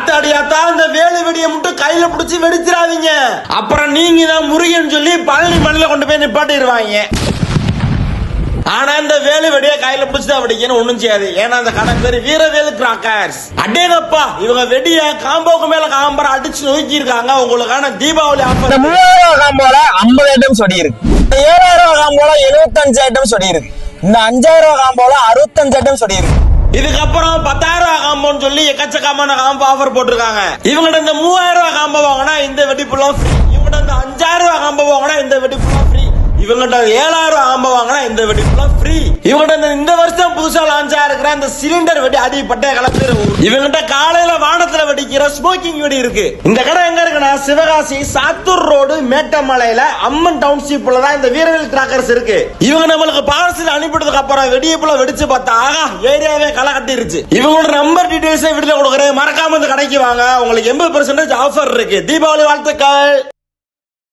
ஆத்தாடியாத்தா இந்த வேலு வெடியை மட்டும் கையில பிடிச்சி வெடிச்சிடாதீங்க. அப்புறம் நீங்க தான் முருகன் சொல்லி பழனி மண்ணில கொண்டு போய் நிப்பாட்டிடுவாங்க. ஆனா இந்த வேலு வெடியை கையில பிடிச்சுதான் வெடிக்கணும், ஒண்ணும் செய்யாது. ஏன்னா அந்த கடை பேரு வீரவேலு கிராக்கர்ஸ். அடேங்கப்பா, இவங்க வெடிய காம்போக்கு மேல காம்பரை அடிச்சு நோக்கி இருக்காங்க. உங்களுக்கான தீபாவளி ஆஃபர். 3000 காம்போல 50 ஐட்டம்ஸ் வெடி இருக்கு. 7000 காம்போல 75 ஐட்டம்ஸ் வெடி இருக்கு. இந்த 5000 காம்போல 65 ஐட்டம்ஸ் வெடி இருக்கு. இதுக்கப்புறம் 10,000 காம்போன்னு சொல்லி எக்கச்சக்கமான காம்போ ஆஃபர் போட்டிருக்காங்க. இவங்க இந்த 3000 காம்போ வாங்கினா இந்த வெடிப்புலாம் ஃப்ரீ. இவங்க இந்த 5000 காம்போ வாங்கினா இந்த வெடிப்புலாம் ஃப்ரீ. இவங்கிட்ட 7000 காம்போ வாங்கினா இந்த வெடிப்புலாம் ஃப்ரீ. இவங்கிட்ட இந்த வருஷம் புதுசா லான்ச் ஆயிருக்கிற இந்த சிலிண்டர் வெடி அடிப்பட்ட கலப்பிற. இவங்கிட்ட காலையில வானத்துல வெடிக்கிற ஸ்மோக்கிங் வெடி இருக்கு. இந்த கடை எங்க இருக்குன்னா சிவகாசி சாத்தூர் ரோடு மேட்டமலையில அம்மன் டவுன்ஷிப்ல தான் இந்த வீரவேல் கிராக்கர்ஸ் இருக்கு. இவங்க நம்மளுக்கு பார்சல் அனுப்பிட்டதுக்கு அப்புறம் வெடியப்புல வெடிச்சு பார்த்தா ஆகா ஏரியாவே களை கட்டிருச்சு. இவங்களோட நம்பர் டீடைல்ஸ் வீட்டுல கொடுக்குறேன். மறக்காம இந்த கடைக்கு வாங்க. உங்களுக்கு 80% ஆஃபர் இருக்கு. தீபாவளி வாழ்த்துக்கள்.